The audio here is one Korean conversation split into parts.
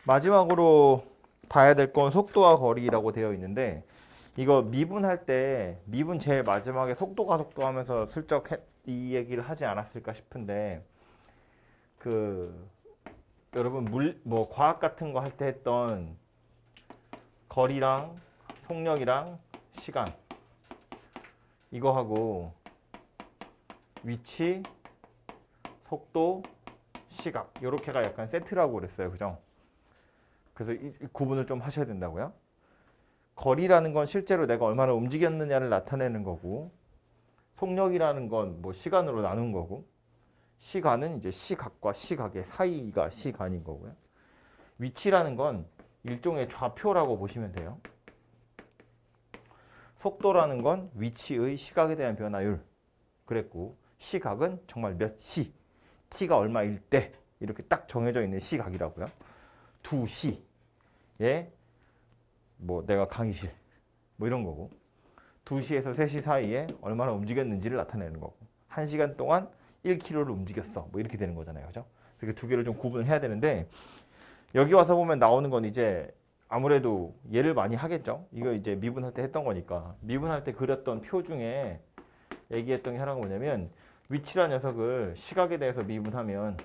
마지막으로 봐야 될 건 속도와 거리라고 되어 있는데 이거 미분할 때 미분 제일 마지막에 속도 가속도 하면서 슬쩍 이 얘기를 하지 않았을까 싶은데 그 여러분 뭐 과학 같은 거 할 때 했던 거리랑 속력이랑 시간 이거하고 위치, 속도, 시각 이렇게가 약간 세트라고 그랬어요. 그죠? 그래서 이 구분을 좀 하셔야 된다고요. 거리라는 건 실제로 내가 얼마나 움직였느냐를 나타내는 거고 속력이라는 건 뭐 시간으로 나눈 거고 시간은 이제 시각과 시각의 사이가 시간인 거고요. 위치라는 건 일종의 좌표라고 보시면 돼요. 속도라는 건 위치의 시각에 대한 변화율 그랬고 시각은 정말 몇 시, t가 얼마일 때 이렇게 딱 정해져 있는 시각이라고요. 2시에 뭐 내가 강의실 뭐 이런 거고 2시에서 3시 사이에 얼마나 움직였는지를 나타내는 거고 1시간 동안 1km를 움직였어 뭐 이렇게 되는 거잖아요. 그죠? 그래서 그 두 개를 좀 구분을 해야 되는데 여기 와서 보면 나오는 건 이제 아무래도 예를 많이 하겠죠. 이거 이제 미분할 때 했던 거니까 미분할 때 그렸던 표 중에 얘기했던 게 하나가 뭐냐면 위치란 녀석을 시각에 대해서 미분하면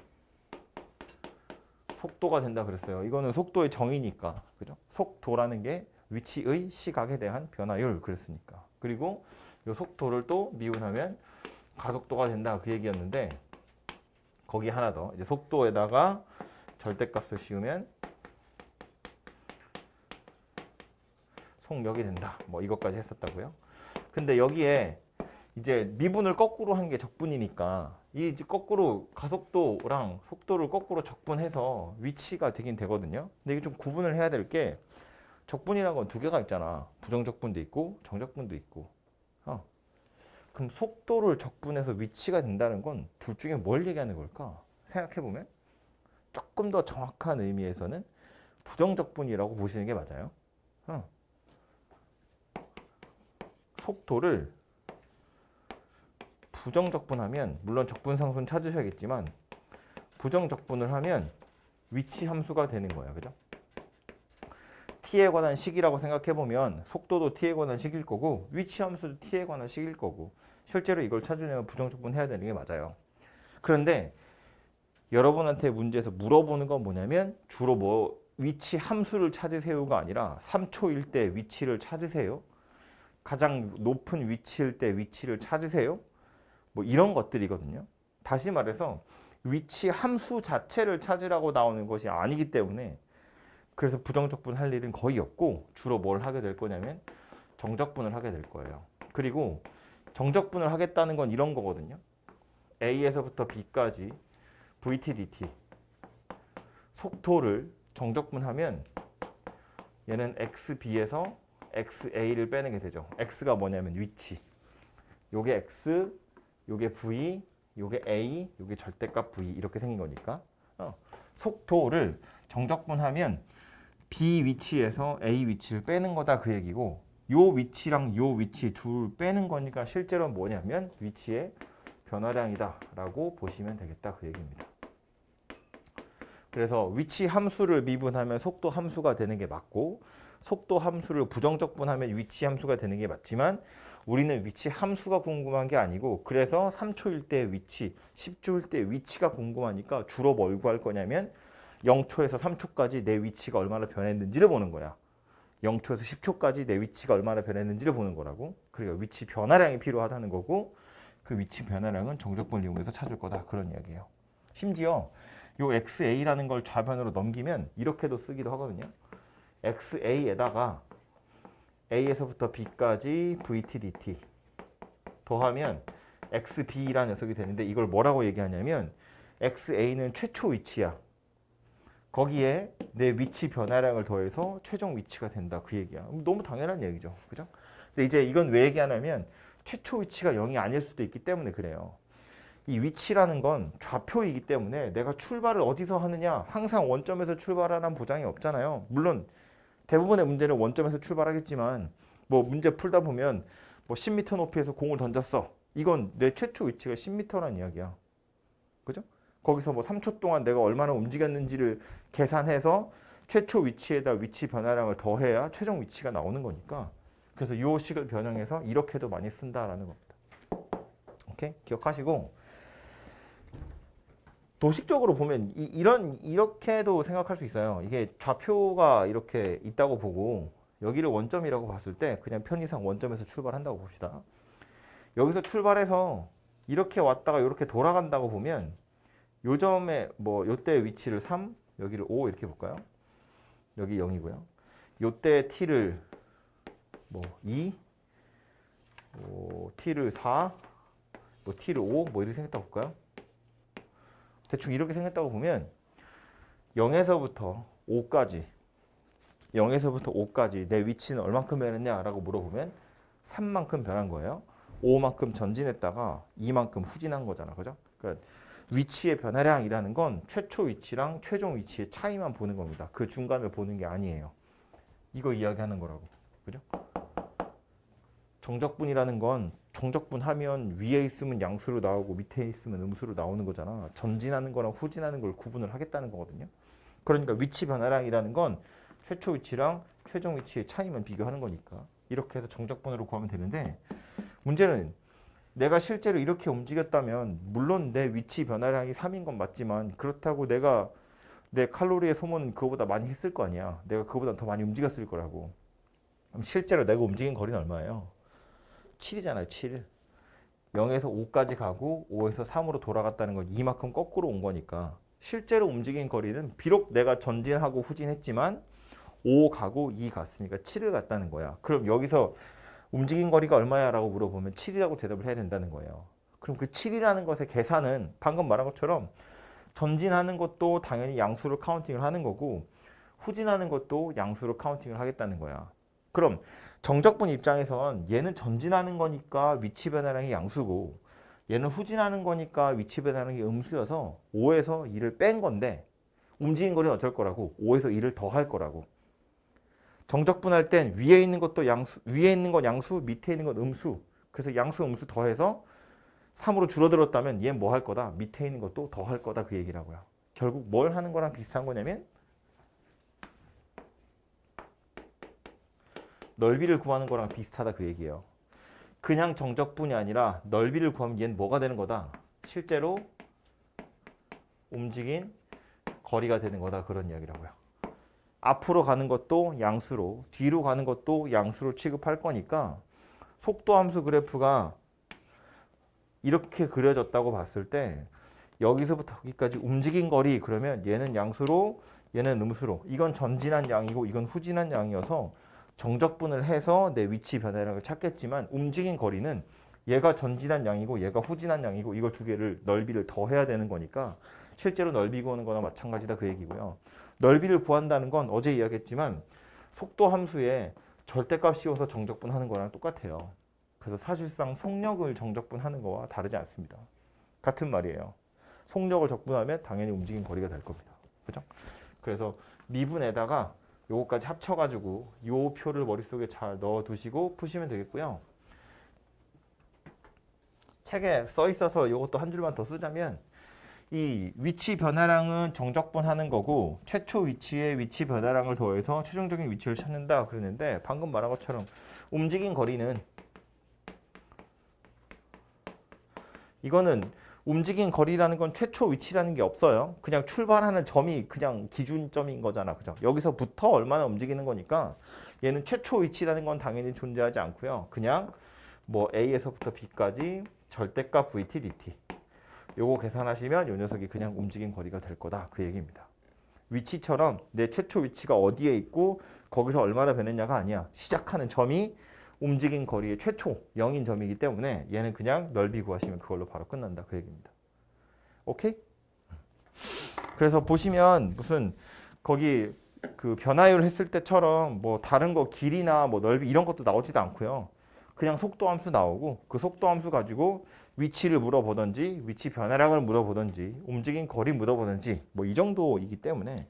속도가 된다 그랬어요. 이거는 속도의 정의니까. 그죠? 속도라는 게 위치의 시각에 대한 변화율 그랬으니까. 그리고 이 속도를 또 미분하면 가속도가 된다 그 얘기였는데 거기 하나 더 이제 속도에다가 절대값을 씌우면 속력이 된다. 뭐 이것까지 했었다고요. 근데 여기에 이제 미분을 거꾸로 한 게 적분이니까 이 이제 거꾸로 가속도랑 속도를 거꾸로 적분해서 위치가 되긴 되거든요. 근데 이게 좀 구분을 해야 될 게 적분이라는 건 두 개가 있잖아. 부정적분도 있고 정적분도 있고. 그럼 속도를 적분해서 위치가 된다는 건 둘 중에 뭘 얘기하는 걸까? 생각해 보면 조금 더 정확한 의미에서는 부정적분이라고 보시는 게 맞아요. 속도를 부정적분하면 물론 적분상수는 찾으셔야겠지만 부정적분을 하면 위치 함수가 되는 거예요. 그죠? t에 관한 식이라고 생각해 보면 속도도 t에 관한 식일 거고 위치 함수도 t에 관한 식일 거고 실제로 이걸 찾으려면 부정적분 해야 되는 게 맞아요. 그런데 여러분한테 문제에서 물어보는 건 뭐냐면 주로 뭐 위치 함수를 찾으세요가 아니라 3초일 때 위치를 찾으세요. 가장 높은 위치일 때 위치를 찾으세요. 뭐 이런 것들이거든요. 다시 말해서 위치 함수 자체를 찾으라고 나오는 것이 아니기 때문에 그래서 부정적분 할 일은 거의 없고 주로 뭘 하게 될 거냐면 정적분을 하게 될 거예요. 그리고 정적분을 하겠다는 건 이런 거거든요. A에서부터 B까지 VT, DT 속도를 정적분하면 얘는 XB에서 XA를 빼는 게 되죠. X가 뭐냐면 위치. 요게 X, 요게 V, 요게 A, 요게 절대값 V 이렇게 생긴 거니까 속도를 정적분하면 B 위치에서 A 위치를 빼는 거다 그 얘기고 요 위치랑 요 위치 둘 빼는 거니까 실제로 뭐냐면 위치의 변화량이다 라고 보시면 되겠다 그 얘기입니다. 그래서 위치 함수를 미분하면 속도 함수가 되는 게 맞고 속도 함수를 부정적분하면 위치 함수가 되는 게 맞지만 우리는 위치 함수가 궁금한 게 아니고 그래서 3초일 때 위치, 10초일 때 위치가 궁금하니까 주로 뭘 구할 거냐면 0초에서 3초까지 내 위치가 얼마나 변했는지를 보는 거야. 0초에서 10초까지 내 위치가 얼마나 변했는지를 보는 거라고. 그러니까 위치 변화량이 필요하다는 거고 그 위치 변화량은 정적분을 이용해서 찾을 거다. 그런 이야기예요. 심지어 요 XA라는 걸 좌변으로 넘기면 이렇게도 쓰기도 하거든요. XA에다가 A에서부터 B까지 VT, DT 더하면 XB라는 녀석이 되는데 이걸 뭐라고 얘기하냐면 XA는 최초 위치야. 거기에 내 위치 변화량을 더해서 최종 위치가 된다. 그 얘기야. 너무 당연한 얘기죠. 그죠? 근데 이제 이건 왜 얘기하냐면 최초 위치가 0이 아닐 수도 있기 때문에 그래요. 이 위치라는 건 좌표이기 때문에 내가 출발을 어디서 하느냐 항상 원점에서 출발하는 보장이 없잖아요. 물론 대부분의 문제는 원점에서 출발하겠지만 뭐 문제 풀다 보면 뭐 10m 높이에서 공을 던졌어. 이건 내 최초 위치가 10m라는 이야기야. 그죠? 거기서 뭐 3초 동안 내가 얼마나 움직였는지를 계산해서 최초 위치에다 위치 변화량을 더해야 최종 위치가 나오는 거니까 그래서 요 식을 변형해서 이렇게도 많이 쓴다라는 겁니다. 오케이? 기억하시고 도식적으로 보면 이렇게도 생각할 수 있어요. 이게 좌표가 이렇게 있다고 보고 여기를 원점이라고 봤을 때 그냥 편의상 원점에서 출발한다고 봅시다. 여기서 출발해서 이렇게 왔다가 이렇게 돌아간다고 보면 요 점에 뭐 요때 위치를 3, 여기를 5 이렇게 볼까요? 여기 0이고요. 요때 t를 뭐 2, 뭐 t를 4, 뭐 t를 5, 뭐 이렇게 생겼다고 볼까요? 대충 이렇게 생겼다고 보면 0에서부터 5까지 0에서부터 5까지 내 위치는 얼만큼 변했냐라고 물어보면 3만큼 변한 거예요. 5만큼 전진했다가 2만큼 후진한 거잖아. 그죠? 그러니까 위치의 변화량이라는 건 최초 위치랑 최종 위치의 차이만 보는 겁니다. 그 중간을 보는 게 아니에요. 이거 이야기하는 거라고. 그죠? 정적분이라는 건 정적분 하면 위에 있으면 양수로 나오고 밑에 있으면 음수로 나오는 거잖아. 전진하는 거랑 후진하는 걸 구분을 하겠다는 거거든요. 그러니까 위치 변화량이라는 건 최초 위치랑 최종 위치의 차이만 비교하는 거니까 이렇게 해서 정적분으로 구하면 되는데 문제는 내가 실제로 이렇게 움직였다면 물론 내 위치 변화량이 3인 건 맞지만 그렇다고 내가 내 칼로리의 소모는 그거보다 많이 했을 거 아니야. 내가 그거보다 더 많이 움직였을 거라고. 그럼 실제로 내가 움직인 거리는 얼마예요? 7이잖아요. 7. 0에서 5까지 가고 5에서 3으로 돌아갔다는 건 이만큼 거꾸로 온 거니까 실제로 움직인 거리는 비록 내가 전진하고 후진했지만 5 가고 2 갔으니까 7을 갔다는 거야. 그럼 여기서 움직인 거리가 얼마야? 라고 물어보면 7이라고 대답을 해야 된다는 거예요. 그럼 그 7이라는 것의 계산은 방금 말한 것처럼 전진하는 것도 당연히 양수로 카운팅을 하는 거고 후진하는 것도 양수로 카운팅을 하겠다는 거야. 그럼 정적분 입장에선 얘는 전진하는 거니까 위치 변화량이 양수고 얘는 후진하는 거니까 위치 변화량이 음수여서 5에서 2를 뺀 건데 움직인 거리는 어쩔 거라고 5에서 2를 더할 거라고. 정적분할 땐 위에 있는 것도 양수, 위에 있는 건 양수, 밑에 있는 건 음수. 그래서 양수, 음수 더해서 3으로 줄어들었다면 얘 뭐 할 거다? 밑에 있는 것도 더 할 거다 그 얘기라고요. 결국 뭘 하는 거랑 비슷한 거냐면 넓이를 구하는 거랑 비슷하다 그 얘기예요. 그냥 정적분이 아니라 넓이를 구하면 얘는 뭐가 되는 거다? 실제로 움직인 거리가 되는 거다 그런 이야기라고요. 앞으로 가는 것도 양수로, 뒤로 가는 것도 양수로 취급할 거니까 속도 함수 그래프가 이렇게 그려졌다고 봤을 때 여기서부터 여기까지 움직인 거리 그러면 얘는 양수로 얘는 음수로 이건 전진한 양이고 이건 후진한 양이어서 정적분을 해서 내 위치 변화량을 찾겠지만 움직인 거리는 얘가 전진한 양이고 얘가 후진한 양이고 이거 두 개를 넓이를 더해야 되는 거니까 실제로 넓이 구하는 거나 마찬가지다 그 얘기고요. 넓이를 구한다는 건 어제 이야기했지만 속도 함수에 절대값 씌워서 정적분하는 거랑 똑같아요. 그래서 사실상 속력을 정적분하는 거와 다르지 않습니다. 같은 말이에요. 속력을 적분하면 당연히 움직인 거리가 될 겁니다. 그죠? 그래서 미분에다가 요거까지 합쳐가지고 요 표를 머릿속에 잘 넣어두시고 푸시면 되겠고요. 책에 써 있어서 요것도 한 줄만 더 쓰자면 이 위치 변화량은 정적분하는 거고 최초 위치에 위치 변화량을 더해서 최종적인 위치를 찾는다 그랬는데 방금 말한 것처럼 움직인 거리는 이거는 움직인 거리라는 건 최초 위치라는 게 없어요. 그냥 출발하는 점이 그냥 기준점인 거잖아. 그죠? 여기서부터 얼마나 움직이는 거니까 얘는 최초 위치라는 건 당연히 존재하지 않고요. 그냥 뭐 A에서부터 B까지 절대값 VT, DT. 요거 계산하시면 요 녀석이 그냥 움직인 거리가 될 거다. 그 얘기입니다. 위치처럼 내 최초 위치가 어디에 있고 거기서 얼마나 변했냐가 아니야. 시작하는 점이 움직인 거리의 최초 0인 점이기 때문에 얘는 그냥 넓이 구하시면 그걸로 바로 끝난다. 그 얘기입니다. 오케이? 그래서 보시면 무슨 거기 그 변화율 했을 때처럼 뭐 다른 거 길이나 뭐 넓이 이런 것도 나오지도 않고요. 그냥 속도 함수 나오고 그 속도 함수 가지고 위치를 물어보든지 위치 변화량을 물어보든지 움직인 거리 물어보든지 뭐 이 정도이기 때문에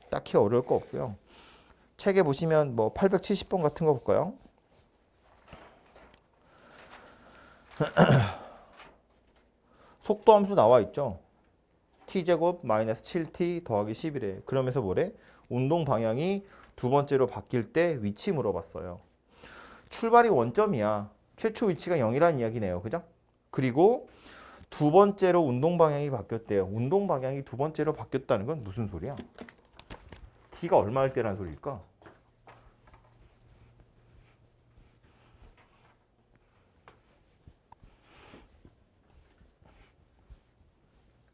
딱히 어려울 거 없고요. 책에 보시면 뭐 870번 같은 거 볼까요? 속도 함수 나와 있죠. t제곱 마이너스 7t 더하기 11에 그러면서 뭐래? 운동 방향이 두 번째로 바뀔 때 위치 물어봤어요. 출발이 원점이야. 최초 위치가 0이라는 이야기네요. 그죠? 그리고 두 번째로 운동 방향이 바뀌었대요. 운동 방향이 두 번째로 바뀌었다는 건 무슨 소리야? t가 얼마일 때라는 소리일까?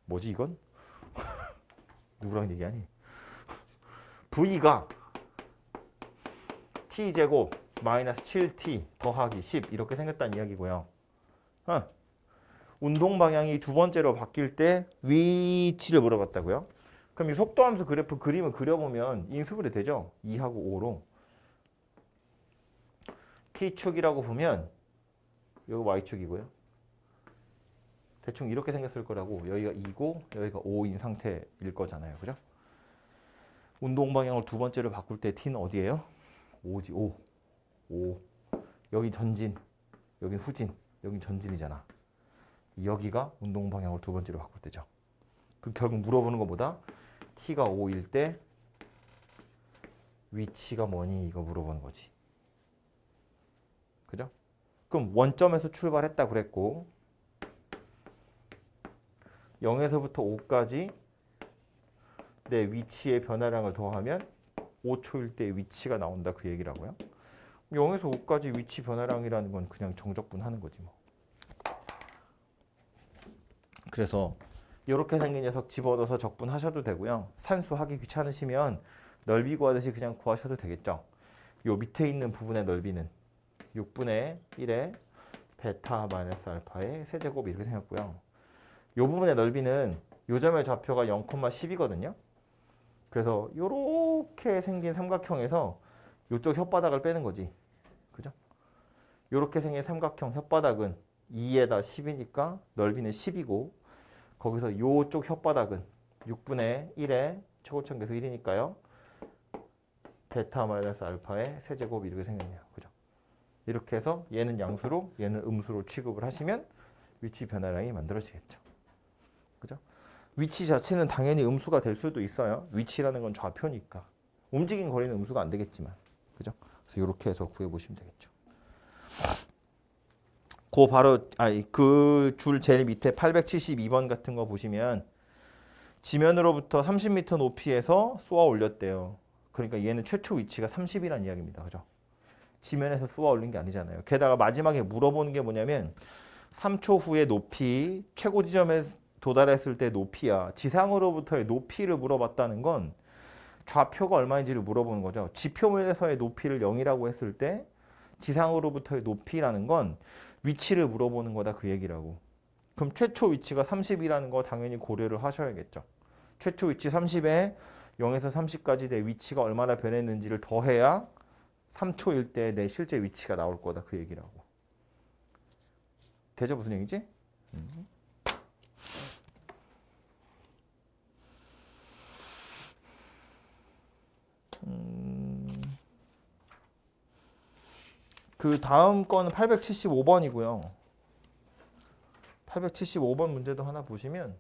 뭐지 이건? 누구랑 얘기하니? v가 t제곱 마이너스 7t 더하기 10 이렇게 생겼다는 이야기고요. 운동 방향이 두 번째로 바뀔 때 위치를 물어봤다고요. 그럼 이 속도함수 그래프 그림을 그려보면 인수분해 되죠? 2하고 5로. t축이라고 보면 여기 y축이고요. 대충 이렇게 생겼을 거라고. 여기가 2고 여기가 5인 상태일 거잖아요. 그죠? 운동 방향을 두 번째로 바꿀 때 t는 어디예요? 5지. 5. 여기 전진, 여기 후진, 여기 전진이잖아. 여기가 운동 방향을 두 번째로 바꿀 때죠. 그 결국 물어보는 것보다 t가 5일 때 위치가 뭐니 이거 물어보는 거지. 그죠? 그럼 원점에서 출발했다 그랬고 0에서부터 5까지 내 위치의 변화량을 더하면 5초일 때 위치가 나온다 그 얘기라고요. 0에서 5까지 위치 변화량이라는 건 그냥 정적분 하는 거지 뭐. 그래서 이렇게 생긴 녀석 집어넣어서 적분하셔도 되고요. 산수하기 귀찮으시면 넓이 구하듯이 그냥 구하셔도 되겠죠. 요 밑에 있는 부분의 넓이는 6분의 1의 베타 마이너스 알파의 세제곱 이렇게 생겼고요. 요 부분의 넓이는 요 점의 좌표가 0,10이거든요. 그래서 요렇게 생긴 삼각형에서 요쪽 혓바닥을 빼는 거지. 그죠? 요렇게 생긴 삼각형 혓바닥은 2에다 10이니까 넓이는 10이고 거기서 요쪽 혓바닥은 6분의 1의 최고점계수 1이니까요. 베타 마이너스 알파의 세제곱 이렇게 생겼네요. 그죠? 이렇게 해서 얘는 양수로 얘는 음수로 취급을 하시면 위치 변화량이 만들어지겠죠. 그죠? 위치 자체는 당연히 음수가 될 수도 있어요. 위치라는 건 좌표니까. 움직인 거리는 음수가 안 되겠지만. 그죠? 그래서 이렇게 해서 구해 보시면 되겠죠. 그 줄 제일 밑에 872번 같은 거 보시면 지면으로부터 30m 높이에서 쏘아 올렸대요. 그러니까 얘는 최초 위치가 30이라는 이야기입니다. 그죠? 지면에서 쏘아 올린 게 아니잖아요. 게다가 마지막에 물어보는 게 뭐냐면 3초 후에 높이 최고 지점에 도달했을 때 높이야. 지상으로부터의 높이를 물어봤다는 건 좌표가 얼마인지를 물어보는 거죠. 지표면에서의 높이를 0이라고 했을 때 지상으로부터의 높이라는 건 위치를 물어보는 거다 그 얘기라고. 그럼 최초 위치가 30이라는 거 당연히 고려를 하셔야겠죠. 최초 위치 30에 0에서 30까지 내 위치가 얼마나 변했는지를 더해야 3초일 때 내 실제 위치가 나올 거다 그 얘기라고. 되죠? 무슨 얘기지? 그 다음 거는 875번이고요. 875번 문제도 하나 보시면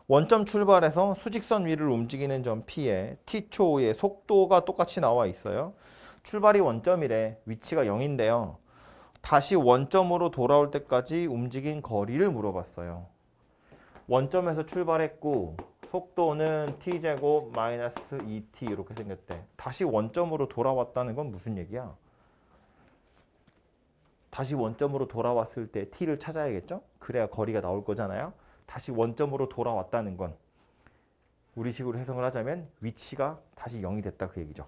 원점 출발해서 수직선 위를 움직이는 점 P에 T초의 속도가 똑같이 나와 있어요. 출발이 원점이래. 위치가 0인데요. 다시 원점으로 돌아올 때까지 움직인 거리를 물어봤어요. 원점에서 출발했고 속도는 t제곱 마이너스 2t 이렇게 생겼대. 다시 원점으로 돌아왔다는 건 무슨 얘기야? 다시 원점으로 돌아왔을 때 t를 찾아야겠죠? 그래야 거리가 나올 거잖아요. 다시 원점으로 돌아왔다는 건 우리 식으로 해석을 하자면 위치가 다시 0이 됐다 그 얘기죠.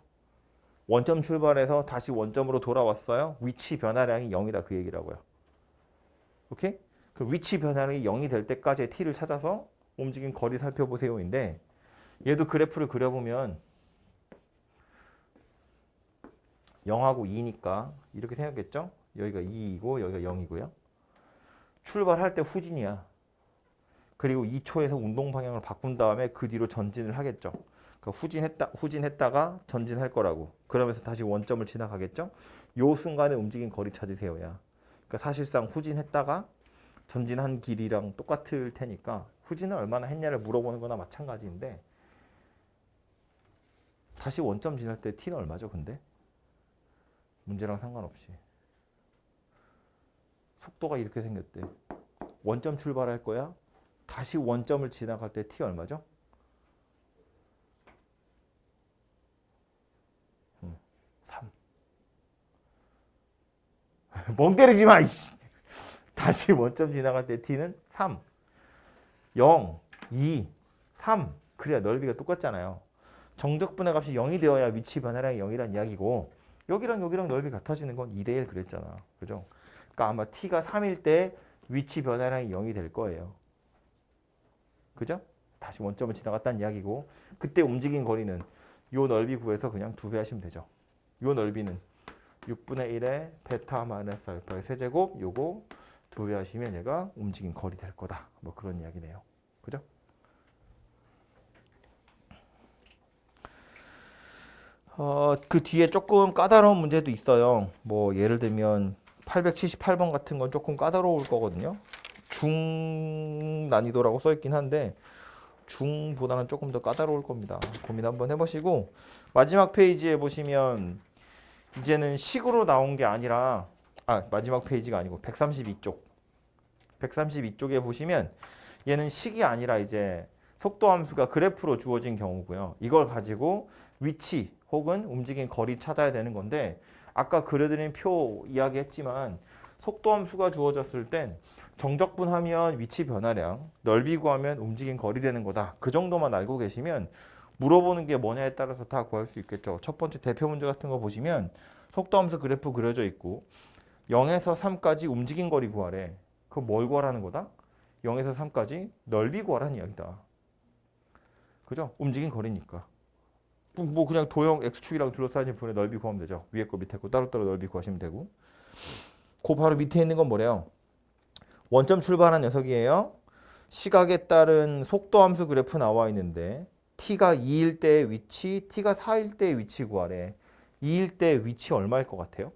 원점 출발해서 다시 원점으로 돌아왔어요. 위치 변화량이 0이다 그 얘기라고요. 오케이? 그 위치 변화량이 0이 될 때까지의 t를 찾아서 움직인 거리 살펴보세요인데 얘도 그래프를 그려보면 0하고 2니까 이렇게 생겼겠죠? 여기가 2이고 여기가 0이고요. 출발할 때 후진이야. 그리고 2초에서 운동 방향을 바꾼 다음에 그 뒤로 전진을 하겠죠. 그러니까 후진했다가 전진할 거라고. 그러면서 다시 원점을 지나가겠죠. 요 순간에 움직인 거리 찾으세요야. 그러니까 사실상 후진했다가 전진한 길이랑 똑같을 테니까 후진을 얼마나 했냐를 물어보는 거나 마찬가지인데 다시 원점 지날 때 t는 얼마죠? 근데 문제랑 상관없이 속도가 이렇게 생겼대. 원점 출발할 거야. 다시 원점을 지나갈 때 t 얼마죠? 3. 멍 때리지 마. 다시 원점 지나갈 때 t는 3. 0, 2, 3. 그래야 넓이가 똑같잖아요. 정적분의 값이 0이 되어야 위치 변화량이 0이란 이야기고 여기랑 여기랑 넓이 같아지는 건 2대 1 그랬잖아. 그죠? 그러니까 아마 t가 3일 때 위치 변화량이 0이 될 거예요. 그죠? 다시 원점을 지나갔다는 이야기고 그때 움직인 거리는 요 넓이 구해서 그냥 2배 하시면 되죠. 요 넓이는 6분의 1의 베타 마이너스 알파의 세제곱 요거 2배 하시면 얘가 움직인 거리 될 거다. 뭐 그런 이야기네요. 그죠? 그 뒤에 조금 까다로운 문제도 있어요. 뭐 예를 들면 878번 같은 건 조금 까다로울 거거든요. 중 난이도라고 써 있긴 한데 중보다는 조금 더 까다로울 겁니다. 고민 한번 해보시고 마지막 페이지에 보시면 이제는 식으로 나온 게 아니라 마지막 페이지가 아니고 132쪽 132쪽에 보시면 얘는 식이 아니라 이제 속도 함수가 그래프로 주어진 경우고요. 이걸 가지고 위치 혹은 움직인 거리 찾아야 되는 건데 아까 그려드린 표 이야기했지만 속도 함수가 주어졌을 땐 정적분하면 위치 변화량, 넓이 구하면 움직인 거리 되는 거다. 그 정도만 알고 계시면 물어보는 게 뭐냐에 따라서 다 구할 수 있겠죠. 첫 번째 대표 문제 같은 거 보시면 속도 함수 그래프 그려져 있고 0에서 3까지 움직인 거리 구하래. 그거 뭘 구하라는 거다? 0에서 3까지 넓이 구하라는 이야기다. 그죠? 움직인 거리니까. 뭐 그냥 도형 x축이랑 둘러싸인 분의 넓이 구하면 되죠. 위에 거 밑에 거 따로따로 넓이 구하시면 되고. 그 바로 밑에 있는 건 뭐래요? 원점 출발한 녀석이에요. 시각에 따른 속도 함수 그래프 나와 있는데 t가 2일 때의 위치, t가 4일 때의 위치 구하래. 2일 때 위치 얼마일 것 같아요?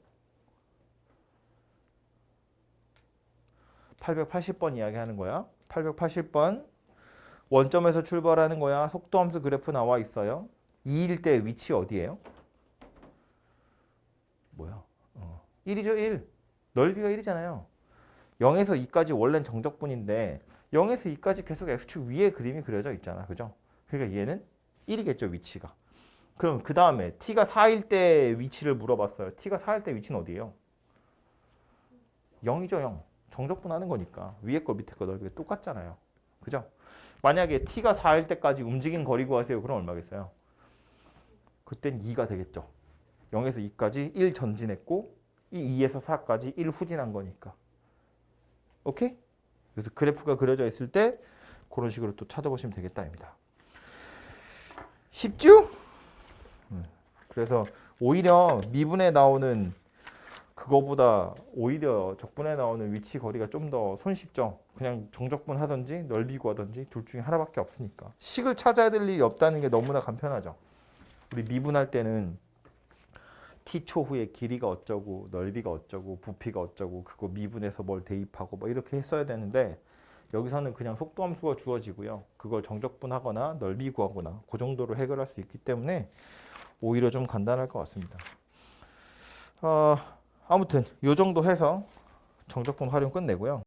880번 이야기하는 거야. 880번 원점에서 출발하는 거야. 속도 함수 그래프 나와 있어요. 2일 때 위치 어디예요? 뭐야? 1이죠, 1. 넓이가 1이잖아요. 0에서 2까지 원래는 정적분인데 0에서 2까지 계속 x축 위에 그림이 그려져 있잖아. 그죠? 그러니까 얘는 1이겠죠, 위치가. 그럼 그 다음에 t가 4일 때 위치를 물어봤어요. t가 4일 때 위치는 어디예요? 0이죠, 0. 정적분 하는 거니까 위에 거 밑에 거 넓이가 똑같잖아요. 그죠? 만약에 t가 4일 때까지 움직인 거리 구하세요. 그럼 얼마겠어요? 그땐 2가 되겠죠. 0에서 2까지 1 전진했고 이 2에서 4까지 1 후진한 거니까. 오케이? 그래서 그래프가 그려져 있을 때 그런 식으로 또 찾아보시면 되겠다입니다. 쉽죠? 그래서 오히려 미분에 나오는 그거보다 오히려 적분에 나오는 위치 거리가 좀 더 손쉽죠. 그냥 정적분 하든지 넓이 구하든지 둘 중에 하나밖에 없으니까. 식을 찾아야 될 일이 없다는 게 너무나 간편하죠. 우리 미분할 때는 t초 후에 길이가 어쩌고 넓이가 어쩌고 부피가 어쩌고 그거 미분해서 뭘 대입하고 뭐 이렇게 했어야 되는데 여기서는 그냥 속도 함수가 주어지고요. 그걸 정적분하거나 넓이 구하거나 그 정도로 해결할 수 있기 때문에 오히려 좀 간단할 것 같습니다. 아무튼 이 정도 해서 정적분 활용 끝내고요.